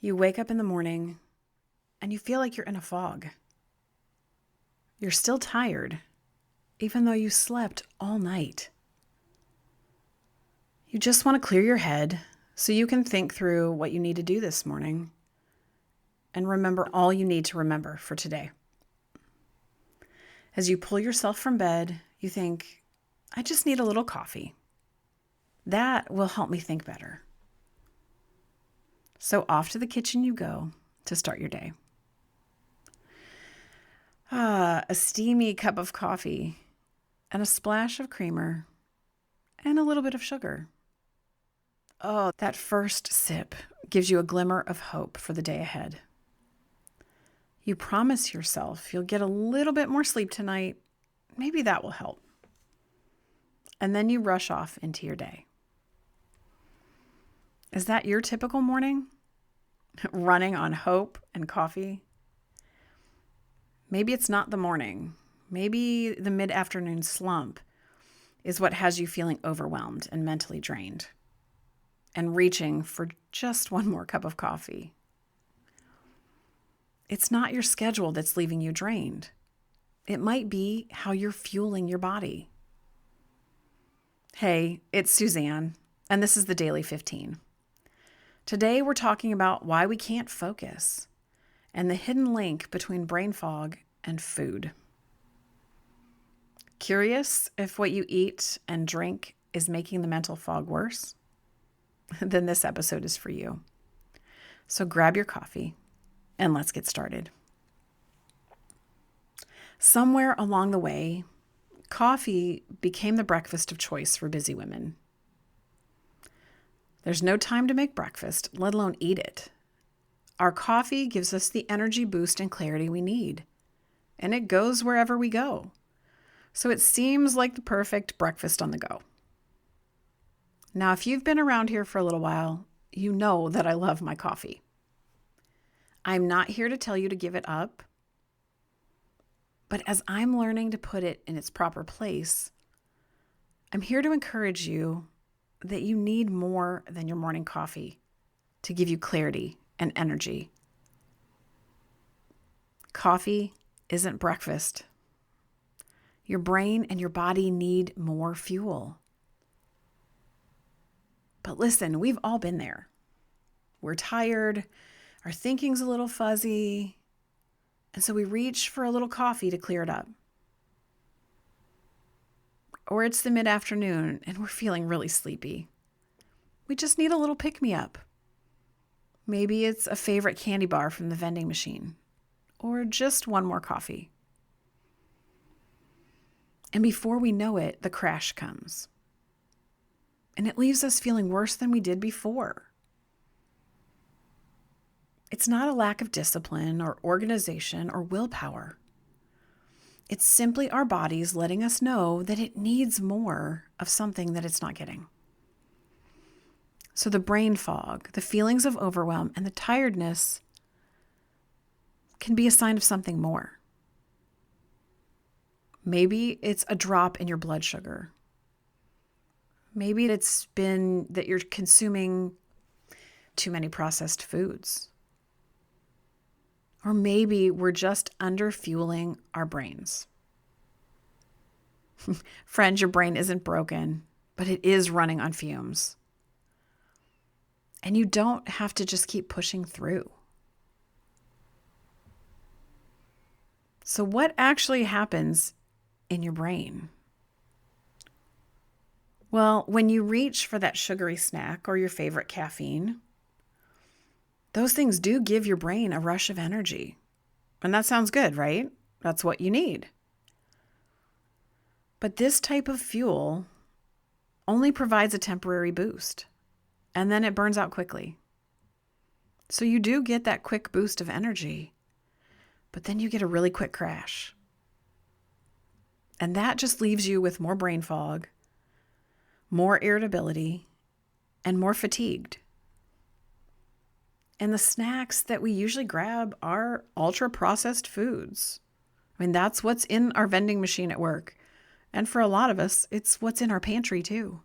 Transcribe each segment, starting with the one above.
You wake up in the morning and you feel like you're in a fog. You're still tired, even though you slept all night. You just want to clear your head so you can think through what you need to do this morning and remember all you need to remember for today. As you pull yourself from bed, you think, I just need a little coffee. That will help me think better. So off to the kitchen you go to start your day. A steamy cup of coffee and a splash of creamer and a little bit of sugar. Oh, that first sip gives you a glimmer of hope for the day ahead. You promise yourself you'll get a little bit more sleep tonight. Maybe that will help. And then you rush off into your day. Is that your typical morning? Running on hope and coffee? Maybe it's not the morning. Maybe the mid-afternoon slump is what has you feeling overwhelmed and mentally drained and reaching for just one more cup of coffee. It's not your schedule that's leaving you drained. It might be how you're fueling your body. Hey, it's Suzanne, and this is the Daily 15. Today we're talking about why we can't focus and the hidden link between brain fog and food. Curious if what you eat and drink is making the mental fog worse? Then this episode is for you. So grab your coffee and let's get started. Somewhere along the way, coffee became the breakfast of choice for busy women. There's no time to make breakfast, let alone eat it. Our coffee gives us the energy boost and clarity we need, and it goes wherever we go. So it seems like the perfect breakfast on the go. Now, if you've been around here for a little while, you know that I love my coffee. I'm not here to tell you to give it up, but as I'm learning to put it in its proper place, I'm here to encourage you that you need more than your morning coffee to give you clarity and energy. Coffee isn't breakfast. Your brain and your body need more fuel. But listen, we've all been there. We're tired, our thinking's a little fuzzy, and so we reach for a little coffee to clear it up. Or it's the mid-afternoon and we're feeling really sleepy. We just need a little pick-me-up. Maybe it's a favorite candy bar from the vending machine, or just one more coffee. And before we know it, the crash comes. And it leaves us feeling worse than we did before. It's not a lack of discipline or organization or willpower. It's simply our bodies letting us know that it needs more of something that it's not getting. So the brain fog, the feelings of overwhelm, and the tiredness can be a sign of something more. Maybe it's a drop in your blood sugar. Maybe it's been that you're consuming too many processed foods. Or maybe we're just underfueling our brains. Friend, your brain isn't broken, but it is running on fumes. And you don't have to just keep pushing through. So what actually happens in your brain? Well, when you reach for that sugary snack or your favorite caffeine, those things do give your brain a rush of energy. And that sounds good, right? That's what you need. But this type of fuel only provides a temporary boost, and then it burns out quickly. So you do get that quick boost of energy, but then you get a really quick crash. And that just leaves you with more brain fog, more irritability, and more fatigued. And the snacks that we usually grab are ultra-processed foods. I mean, that's what's in our vending machine at work. And for a lot of us, it's what's in our pantry too.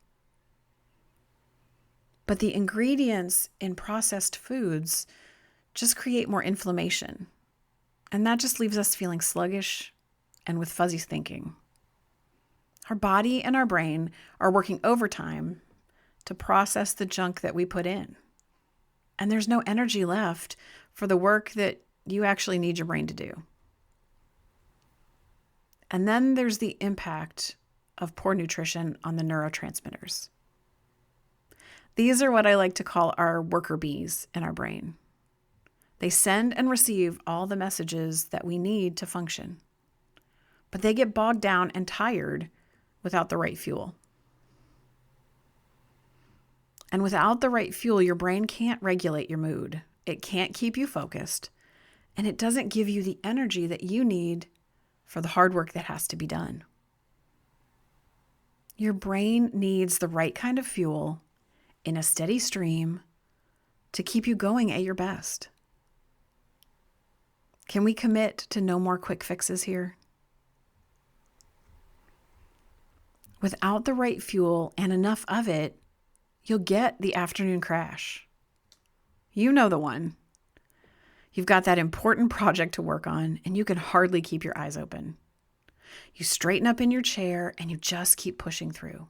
But the ingredients in processed foods just create more inflammation. And that just leaves us feeling sluggish and with fuzzy thinking. Our body and our brain are working overtime to process the junk that we put in. And there's no energy left for the work that you actually need your brain to do. And then there's the impact of poor nutrition on the neurotransmitters. These are what I like to call our worker bees in our brain. They send and receive all the messages that we need to function, but they get bogged down and tired without the right fuel. And without the right fuel, your brain can't regulate your mood. It can't keep you focused, and it doesn't give you the energy that you need for the hard work that has to be done. Your brain needs the right kind of fuel in a steady stream to keep you going at your best. Can we commit to no more quick fixes here? Without the right fuel and enough of it, you'll get the afternoon crash. You know the one. You've got that important project to work on, and you can hardly keep your eyes open. You straighten up in your chair, and you just keep pushing through.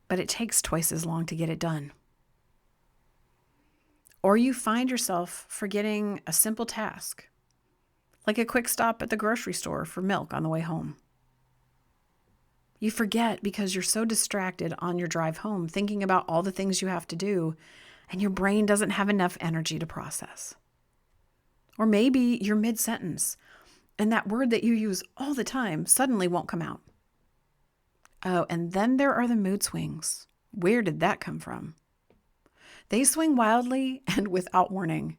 But it takes twice as long to get it done. Or you find yourself forgetting a simple task, like a quick stop at the grocery store for milk on the way home. You forget because you're so distracted on your drive home, thinking about all the things you have to do, and your brain doesn't have enough energy to process. Or maybe you're mid-sentence, and that word that you use all the time suddenly won't come out. Oh, and then there are the mood swings. Where did that come from? They swing wildly and without warning.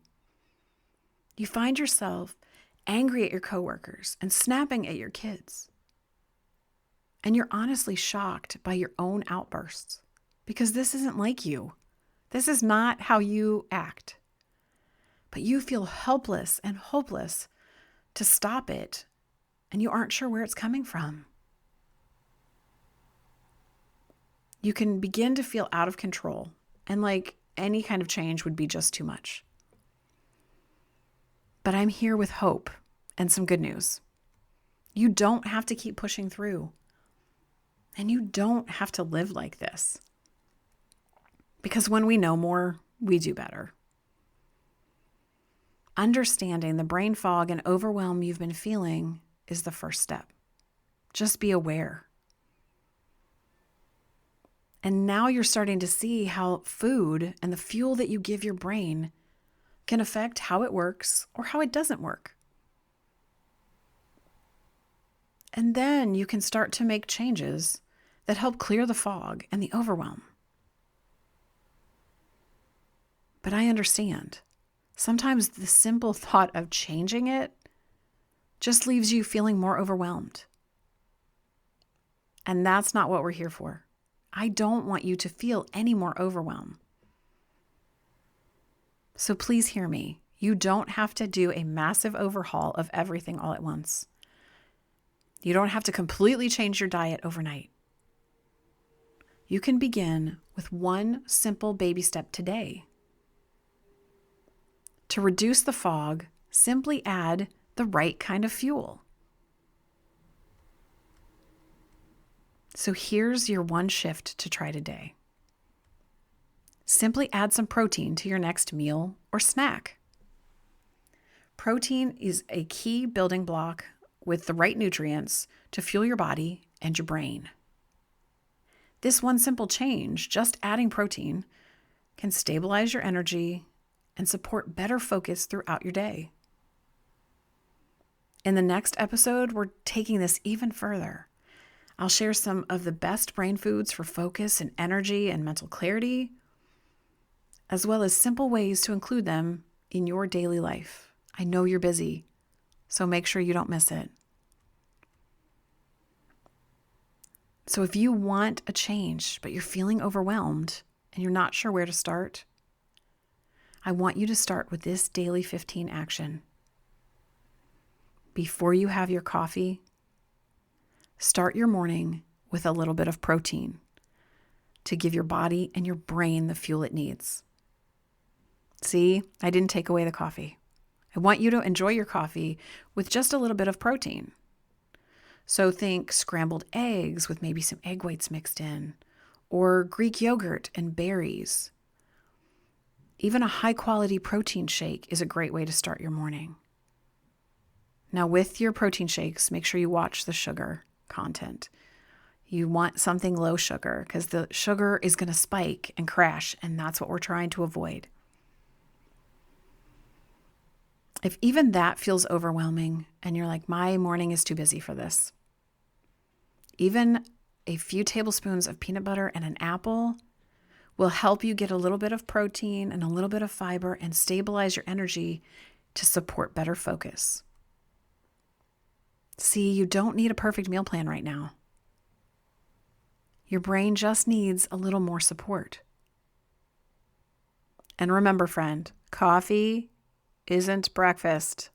You find yourself angry at your coworkers and snapping at your kids. And you're honestly shocked by your own outbursts because this isn't like you. This is not how you act. But you feel helpless and hopeless to stop it, and you aren't sure where it's coming from. You can begin to feel out of control, and like any kind of change would be just too much. But I'm here with hope and some good news. You don't have to keep pushing through. And you don't have to live like this. Because when we know more, we do better. Understanding the brain fog and overwhelm you've been feeling is the first step. Just be aware. And now you're starting to see how food and the fuel that you give your brain can affect how it works or how it doesn't work. And then you can start to make changes that help clear the fog and the overwhelm. But I understand. Sometimes the simple thought of changing it just leaves you feeling more overwhelmed. And that's not what we're here for. I don't want you to feel any more overwhelm. So please hear me. You don't have to do a massive overhaul of everything all at once. You don't have to completely change your diet overnight. You can begin with one simple baby step today. To reduce the fog, simply add the right kind of fuel. So here's your one shift to try today. Simply add some protein to your next meal or snack. Protein is a key building block with the right nutrients to fuel your body and your brain. This one simple change, just adding protein, can stabilize your energy and support better focus throughout your day. In the next episode, we're taking this even further. I'll share some of the best brain foods for focus and energy and mental clarity, as well as simple ways to include them in your daily life. I know you're busy, so make sure you don't miss it. So if you want a change, but you're feeling overwhelmed and you're not sure where to start, I want you to start with this daily 15 action. Before you have your coffee, start your morning with a little bit of protein to give your body and your brain the fuel it needs. See, I didn't take away the coffee. I want you to enjoy your coffee with just a little bit of protein. So think scrambled eggs with maybe some egg whites mixed in, or Greek yogurt and berries. Even a high-quality protein shake is a great way to start your morning. Now, with your protein shakes, make sure you watch the sugar content. You want something low sugar because the sugar is going to spike and crash, and that's what we're trying to avoid. If even that feels overwhelming and you're like, my morning is too busy for this, even a few tablespoons of peanut butter and an apple will help you get a little bit of protein and a little bit of fiber and stabilize your energy to support better focus. See, you don't need a perfect meal plan right now. Your brain just needs a little more support. And remember, friend, coffee isn't breakfast.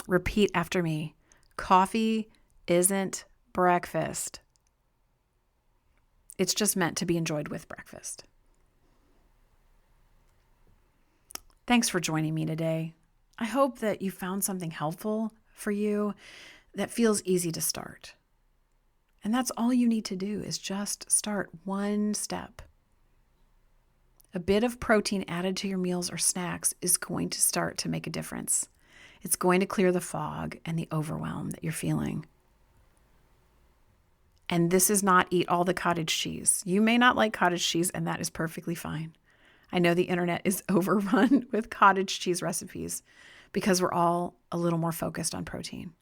Repeat after me. Coffee isn't breakfast. It's just meant to be enjoyed with breakfast. Thanks for joining me today. I hope that you found something helpful for you that feels easy to start. And that's all you need to do is just start one step. A bit of protein added to your meals or snacks is going to start to make a difference. It's going to clear the fog and the overwhelm that you're feeling. And this is not eat all the cottage cheese. You may not like cottage cheese, and that is perfectly fine. I know the internet is overrun with cottage cheese recipes because we're all a little more focused on protein.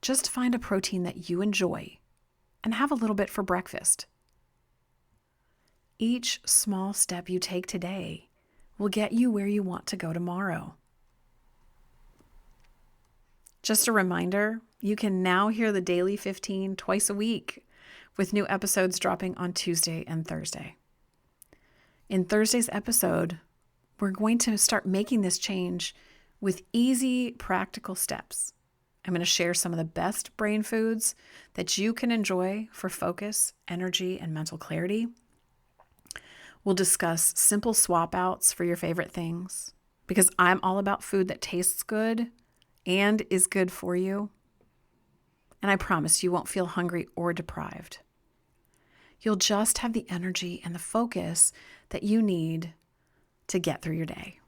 Just find a protein that you enjoy and have a little bit for breakfast. Each small step you take today will get you where you want to go tomorrow. Just a reminder, you can now hear the Daily 15 twice a week with new episodes dropping on Tuesday and Thursday. In Thursday's episode, we're going to start making this change with easy, practical steps. I'm going to share some of the best brain foods that you can enjoy for focus, energy, and mental clarity. We'll discuss simple swap outs for your favorite things because I'm all about food that tastes good and is good for you. And I promise you won't feel hungry or deprived. You'll just have the energy and the focus that you need to get through your day.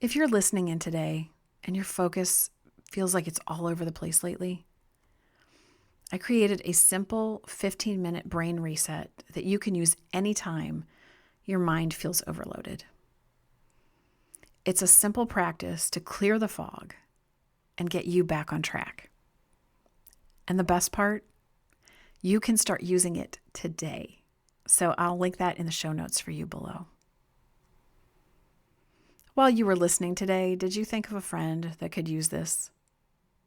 If you're listening in today and your focus feels like it's all over the place lately, I created a simple 15-minute brain reset that you can use anytime your mind feels overloaded. It's a simple practice to clear the fog and get you back on track. And the best part, you can start using it today. So I'll link that in the show notes for you below. While you were listening today, did you think of a friend that could use this?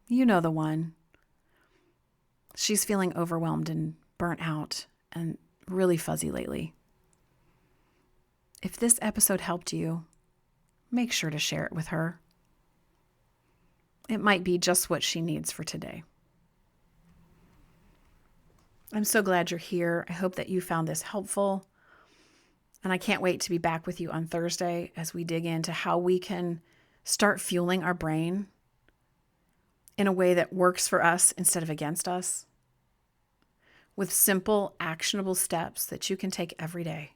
You know the one. She's feeling overwhelmed and burnt out and really fuzzy lately. If this episode helped you, make sure to share it with her. It might be just what she needs for today. I'm so glad you're here. I hope that you found this helpful. And I can't wait to be back with you on Thursday as we dig into how we can start fueling our brain in a way that works for us instead of against us, with simple, actionable steps that you can take every day.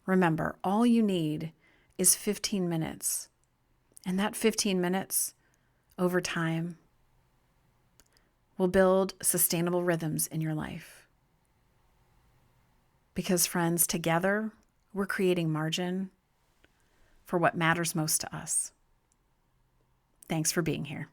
Remember, all you need is 15 minutes. And that 15 minutes over time will build sustainable rhythms in your life. Because friends, together, we're creating margin for what matters most to us. Thanks for being here.